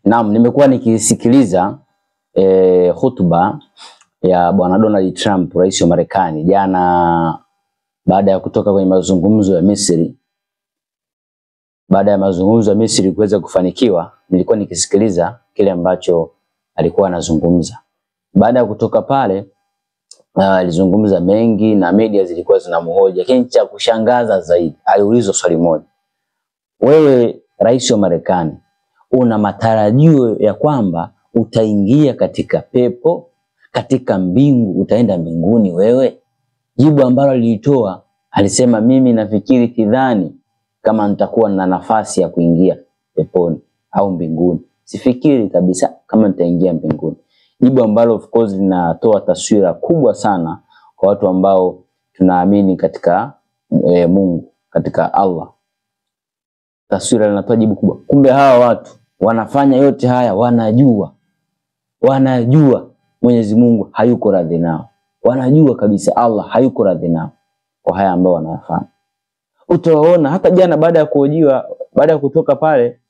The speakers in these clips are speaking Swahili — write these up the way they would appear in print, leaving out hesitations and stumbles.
Naam, nimekuwa nikisikiliza hotuba ya bwana Donald Trump, rais wa Marekani, jana baada ya kutoka kwenye mazungumzo ya Misri. Baada ya mazungumzo ya Misri kuweza kufanikiwa, nilikuwa nikisikiliza kile ambacho alikuwa anazungumza. Baada ya kutoka pale, alizungumza mengi na media zilikuwa zinamhoja. Lakini cha kushangaza zaidi, aliulizwa swali moja. Wewe rais wa Marekani, una matarajio ya kwamba utaingia katika pepo, katika mbingu, utaenda mbinguni wewe? Jibu ambalo lilitoa, alisema mimi nafikiri kidhani kama nitakuwa na nafasi ya kuingia peponi au mbinguni. Sifikiri kabisa kama nitaingia mbinguni. Jibu ambalo of course linatoa taswira kubwa sana kwa watu ambao tunaamini katika Mungu, katika Allah. Taswira linatoa jibu kubwa. Kumbe hawa watu wanafanya yote haya, wanajua Mwenyezi Mungu hayuko radhi nao. Wanajua kabisa Allah hayuko radhi nao kwa haya ambao wanafanya. Utaona hata jana baada ya kuhojiwa, baada ya kutoka pale,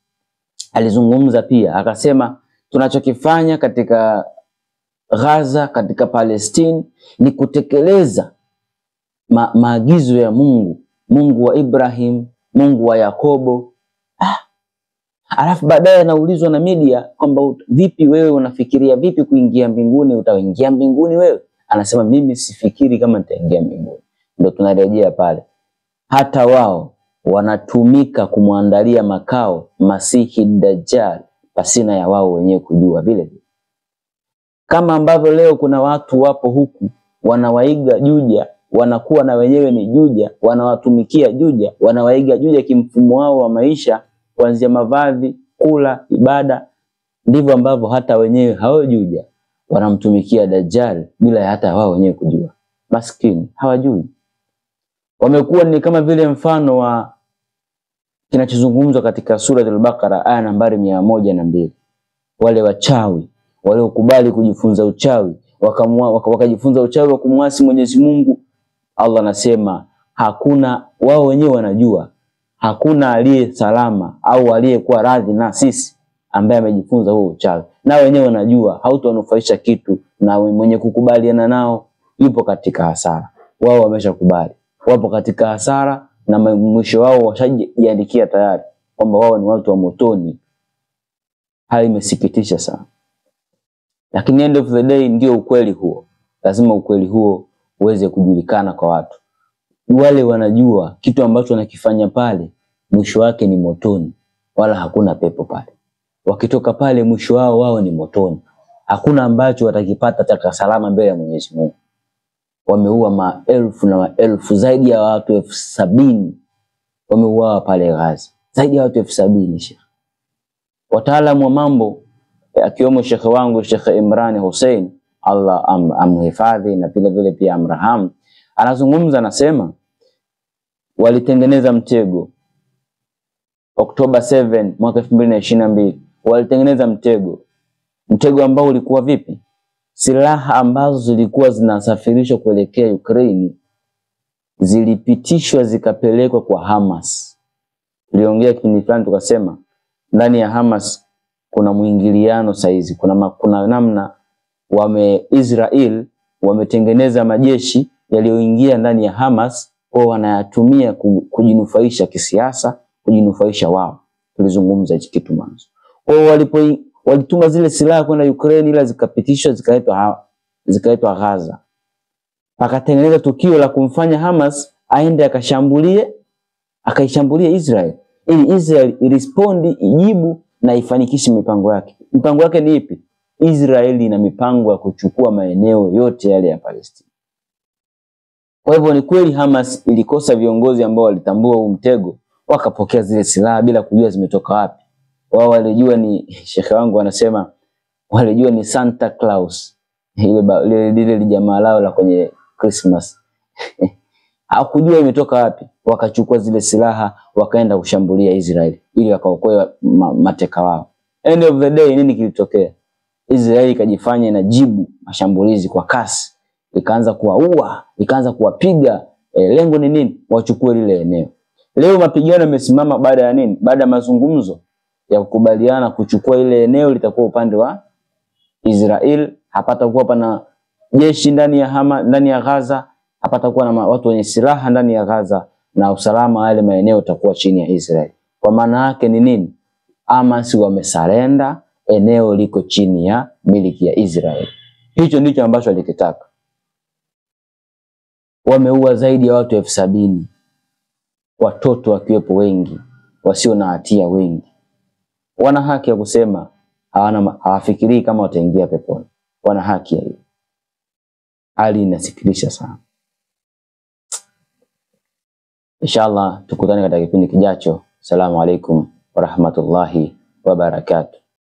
alizungumza pia, akasema tunachokifanya katika Gaza, katika Palestine ni kutekeleza maagizo ya Mungu, Mungu wa Ibrahim, Mungu wa Yakobo. Alafu baadaye anaulizwa na media kwamba vipi wewe unafikiria vipi kuingia mbinguni, utaingia mbinguni wewe? Anasema mimi sifikiri kama nitaingia mbinguni. Ndio tunarejea pale. Hata wao wanatumika kumwandalia makao Masihi Dajjal pasina ya wao wenyewe kujua vile vile. Kama ambavyo leo kuna watu wapo huku wanawaiga Juja, wanakuwa na wenyewe ni Juja, wanawatumikia Juja, wanawaiga Juja kimfumo wao wa maisha, kuanzia mavazi, kula, ibada. Ndivyo ambavyo hata wenyewe hao Juja wanamtumikia Dajjal bila hata wao wenyewe kujua. Maskini hawajui. Wamekuwa ni kama vile mfano wa kinachozungumzwa katika sura Al-Baqara aya nambari 102. Wale wachawi waliokubali kujifunza uchawi, wakajifunza uchawi wa kumwasi Mwenyezi Mungu. Allah anasema hakuna, wao wenyewe wanajua hakuna aliye salama au aliyekuwa radhi na sisi ambaye amejifunza huo uchawi. Na wenyewe wanajua hautonufaisha kitu, na mwenye kukubaliana nao yupo katika hasara. Wao wameshakubali, wapo katika hasara, na mwisho wao washajiandikia tayari kwamba wao ni watu wa motoni. Hali imesikitisha sana. Lakini end of the day ndio ukweli huo. Lazima ukweli huo uweze kujulikana kwa watu. Wale wanajua kitu ambacho wanakifanya pale mwisho wake ni motoni, wala hakuna pepo pale. Wakitoka pale mwisho wao ni motoni. Hakuna ambacho watakipata cha salama mbele ya Mwenyezi Mungu. Wameua maelfu na maelfu, zaidi ya watu 70,000 wameuawa pale Gaza. Zaidi ya watu 70,000 Sheikh. Wataalamu wa mambo akiwemo Sheikh wangu Sheikh Imran Hussein, Allah amhifadhi, na vile vile pia amraham, anazungumza, anasema walitengeneza mtego Oktoba 7 mwaka 2022. Walitengeneza mtego ambao ulikuwa vipi? Silaha ambazo zilikuwa zinasafirishwa kuelekea Ukraine zilipitishwa zikapelekwa kwa Hamas. Tuliongea kipindi fulani tukasema ndani ya Hamas kuna muingiliano saizi, kuna namna Israel wametengeneza majeshi yaliyoingia ndani ya Hamas, kwa wanayatumia kujinufaisha kisiasa, kujinufaisha wao. Tulizungumza hichi kitu mwanzo. Kwa walituma zile silaha kwenda Ukraine, ila zikapitishwa zikaitwa Gaza. Akatengeneza tukio la kumfanya Hamas aende akaishambulie Israel, ili Israel irespondi, ijibu na ifanikishe mipango yake. Mipango yake ni ipi? Israeli ina mipango ya kuchukua maeneo yote yale ya Palestina. Kwa hivyo ni kweli Hamas ilikosa viongozi ambao walitambua huu mtego, wakapokea zile silaha bila kujua zimetoka wapi. Wao walijua ni, shekhe wangu anasema, walijua ni Santa Claus, ile jamaa lao la kwenye Christmas. Hakujua imetoka wapi. Wakachukua zile silaha wakaenda kushambulia Israeli ili wakaokoe mateka wao. End of the day nini kilitokea? Israeli ikajifanya inajibu mashambulizi kwa kasi, ikaanza kuwaua, ikaanza kuwapiga. Lengo ni nini? Wachukue lile eneo. Leo mapigano yamesimama baada ya nini? Baada ya mazungumzo. ya kukubaliana kuchukua ile eneo litakuwa upande wa Israel. Hapata kuwa pana jeshi ndani ya Gaza, hapata kuwa na watu wenye silaha ndani ya Gaza, na usalama wale maeneo utakuwa chini ya Israel. Kwa maana yake ni nini? Hamas wamesarenda, eneo liko chini ya miliki ya Israel. Hicho ndicho ambacho alikitaka. Wameua zaidi ya watu 70,000, watoto wakiwepo wengi, wasio na hatia wengi. Wana haki ya kusema, hawafikirii kama wataingia peponi. Wana haki ya hiyo. Hali inasikitisha sana. Inshallah tukutane katika kipindi kijacho. Assalamu alaikum warahmatullahi wabarakatuh.